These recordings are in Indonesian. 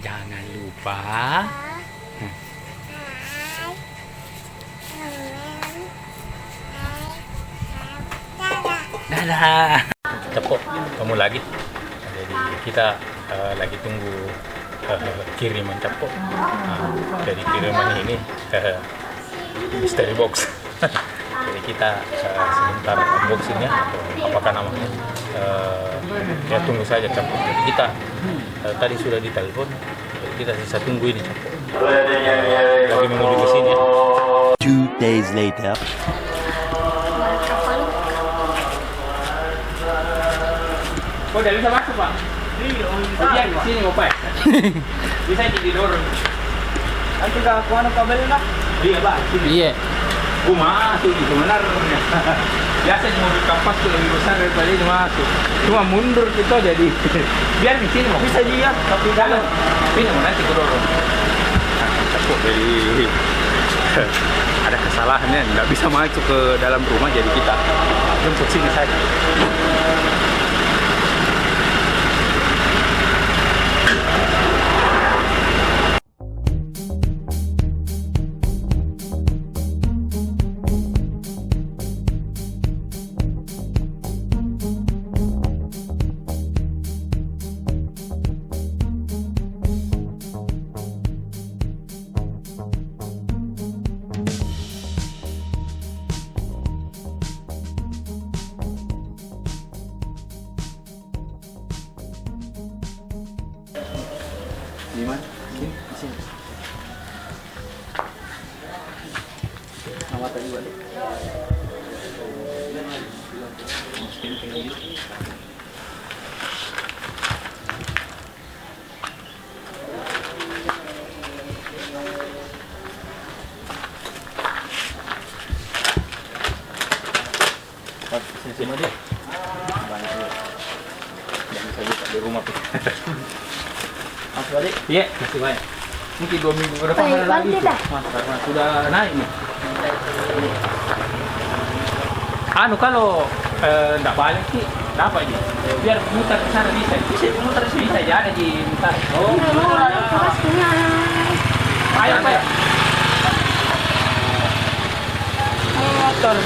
Jangan lupa. Dadah. Cepok, kamu lagi. Jadi kita lagi tunggu kiriman cepok. Jadi kiriman ini mystery box. Jadi kita sebentar unboxingnya atau apakah namanya. Ya tunggu saja cepok. Jadi kita tadi sudah ditelepon. Jadi kita bisa tunggu ini cepok. Lagi menuju ke sini ya. 2 days later. Oh, udah bisa masuk, Pak? Iya, bisa di sini mau Pak. Bisa didorong. Nanti tinggal kuano kabelnya, Pak? Iya, Pak. Iya. Masuk itu benar. Biasa di mobil kapas tuh lebih besar daripada ini masuk. Cuma mundur kita jadi. Biar di sini mau bisa dia, tapi dalam. Ini mau nanti kedorong. Cepuk jadi ada kesalahannya, nggak bisa masuk ke dalam rumah, jadi kita jemput sini saja. Di mana? Sini, di sini. Nama tadi balik. Sini dia. Banyak dia. Jangan saya buka di rumah. Mas balik? Iya, masih banyak. Mungkin 2 minggu ke depan ada lagi tuh. Mas, karena sudah naik nih. Kalau enggak balik sih, dapat ini. Biar muter ke sana bisa. Bisa muter bisa aja ada di muter. Oh, ayo, Pak. Motor.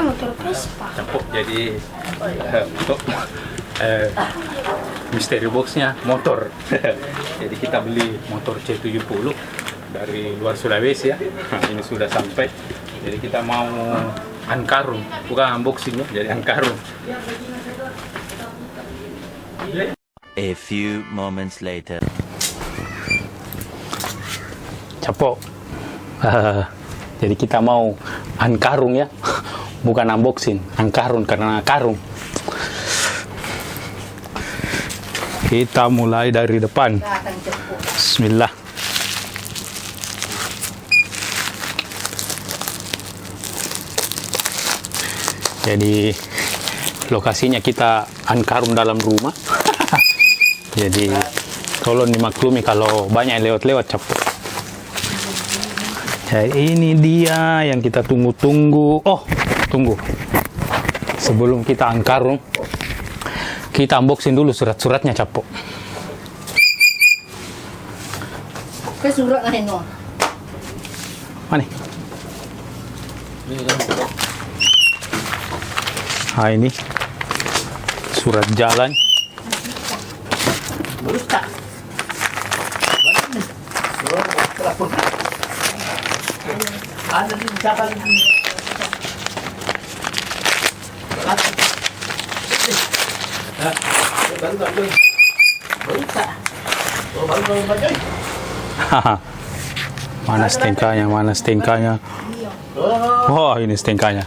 Motor Vespa. Cepuk jadi untuk mystery boxnya motor. Jadi kita beli motor C70 dari luar Sulawesi ya. Nah, ini sudah sampai. Jadi kita mau unkarung, bukan unboxing ya, jadi unkarung. A few moments later. Cepuk. Jadi kita mau unkarung ya. Bukan unboxing, angkarun karena karung. Kita mulai dari depan. Bismillah. Jadi lokasinya kita angkarun dalam rumah. Jadi tolong dimaklumi kalau banyak lewat-lewat cepuk. Jadi ini dia yang kita tunggu-tunggu. Oh, tunggu. Sebelum kita angkarung, kita unboxing dulu surat-suratnya, Capok. Ke surat lain no. Mana? Nah, ini surat jalan. Busta. Ada di jalan. Mana stengkanya? Mana stengkanya? Oh, ini stengkanya.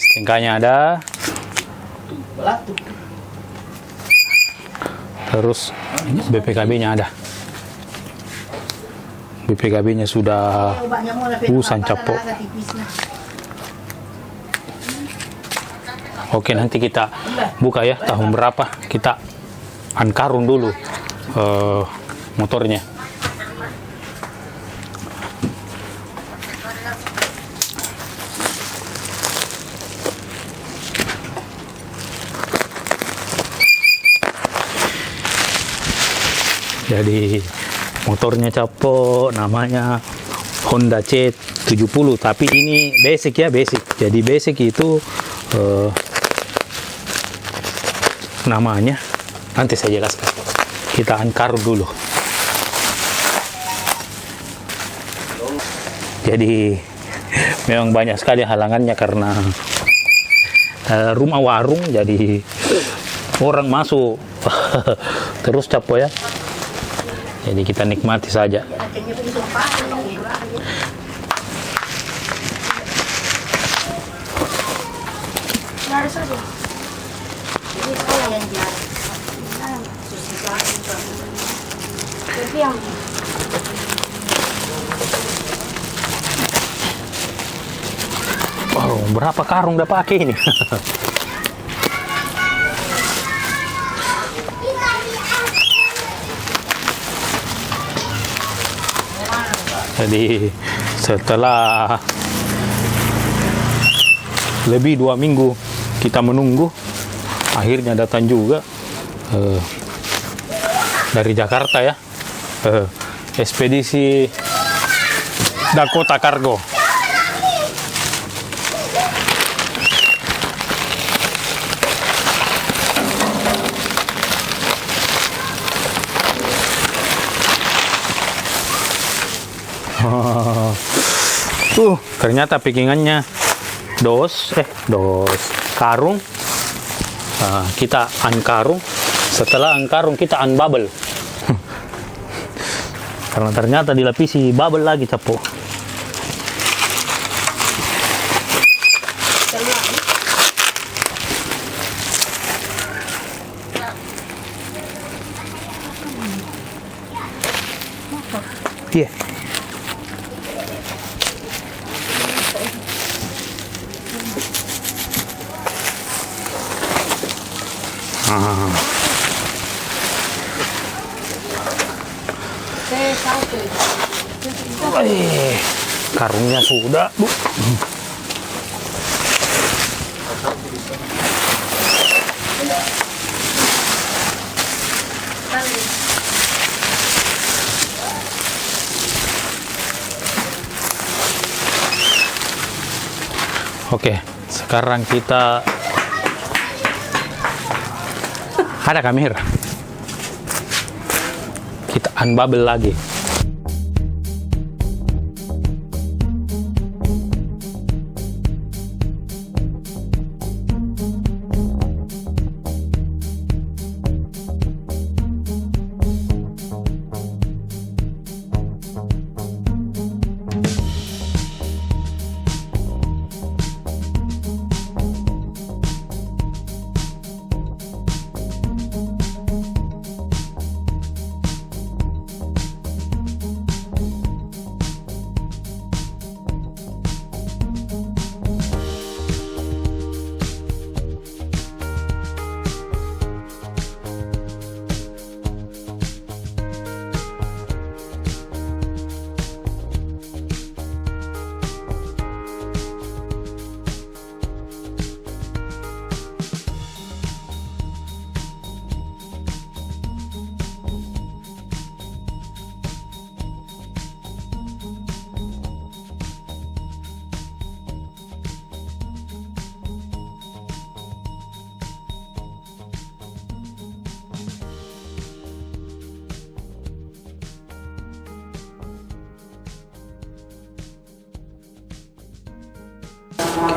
Stengkanya ada. Terus BPKB-nya ada. BPKB-nya sudah usan capo. Oke, nanti kita buka ya tahun berapa, kita ankarung dulu motornya. Jadi motornya capo, namanya Honda C70, tapi ini basic ya, basic. Jadi basic itu namanya nanti saya jelaskan. Kita ankarung dulu. Jadi memang banyak sekali halangannya karena rumah warung, jadi orang masuk terus capo ya. Jadi kita nikmati saja. Wow, berapa karung udah pakai ini? Jadi setelah lebih 2 minggu kita menunggu, akhirnya datang juga dari Jakarta ya, ekspedisi Dakota Cargo. Ternyata packingannya dos karung. Kita unkarung. Setelah unkarung kita unbubble. Karena ternyata dilapisi bubble lagi capo. Iya. Karungnya sudah, Bu. Oke, sekarang kita ada kamera. Kita unbubble lagi.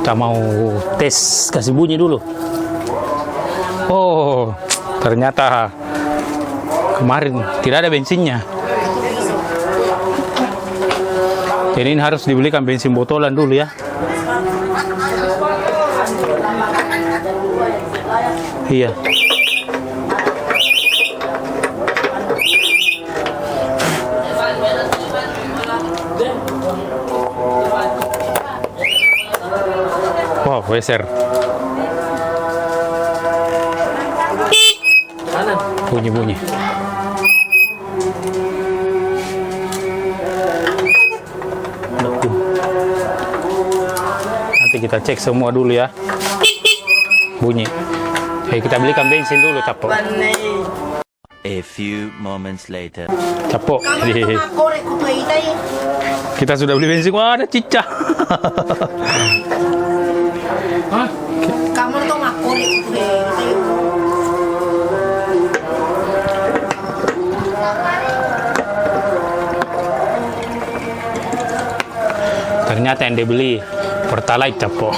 Kita mau tes kasih bunyi dulu. Oh, ternyata kemarin tidak ada bensinnya. Jadi ini harus dibelikan bensin botolan dulu ya. Iya. Weser. Bunyi-bunyi. Nanti kita cek semua dulu ya. Bunyi. Kita belikan bensin dulu, Capo. A few moments later. Capo. Kamu tuh korek kutu itai. Kita sudah beli bensin. Wah, ada cicak. Kamu tuh korek kutu itai. Ternyata yang dibeli Pertalite, Capo.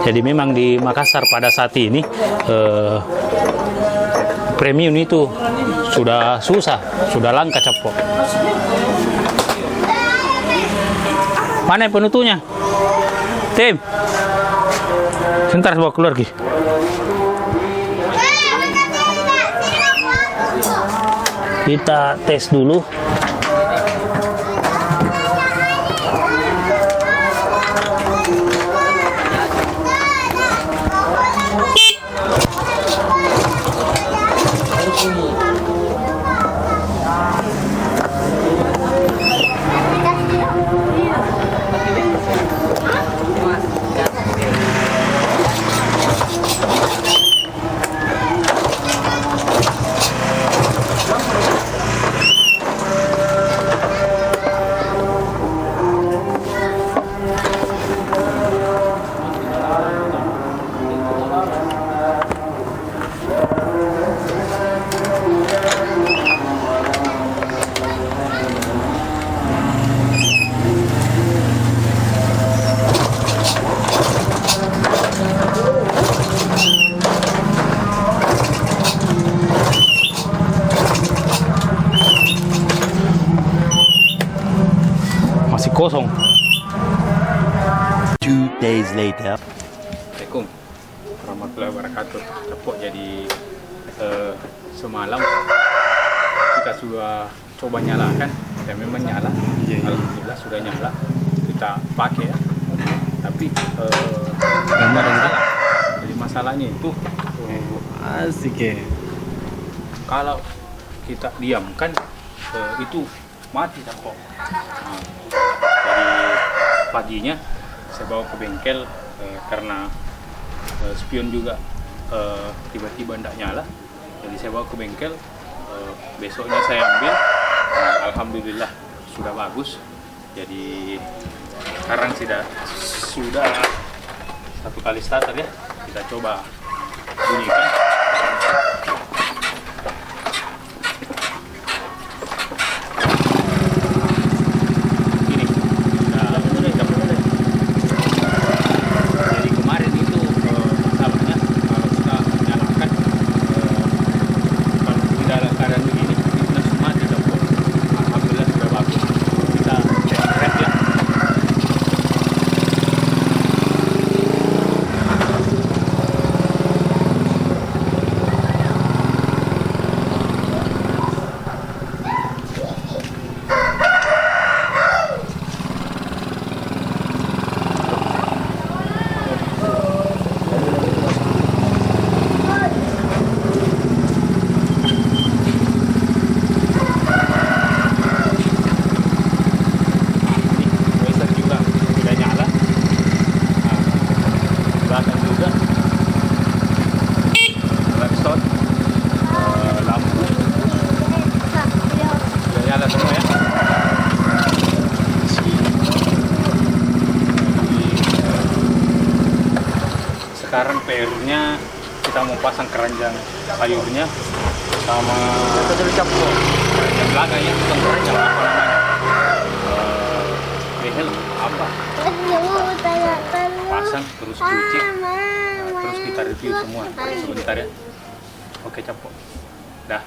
Jadi memang di Makassar pada saat ini premium itu sudah susah, sudah langka, Capo. Mana penutupnya? Tim, sebentar bawa keluar Ki. Kita tes dulu. Masih kosong. 2 days later. Assalamualaikum warahmatullahi wabarakatuh. Capo, jadi semalam kita sudah coba nyalakan dan memang nyala. Alhamdulillah sudah nyala. Kita pakai ya. Tapi masalah. Jadi masalahnya itu Asik ya. kalau kita diamkan itu mati, Capo. Nah, jadi paginya saya bawa ke bengkel karena spion juga tiba-tiba tidak nyala, jadi saya bawa ke bengkel. Besoknya saya ambil, alhamdulillah sudah bagus. Jadi sekarang sudah 1 kali starter ya, kita coba bunyikan. Sekarang PR-nya kita mau pasang keranjang sayurnya sama keranjang belakang ya, bukan keranjang apa namanya, behel apa, pasang terus cuci, terus kita review semua sebentar ya. Oke, Capo, dah.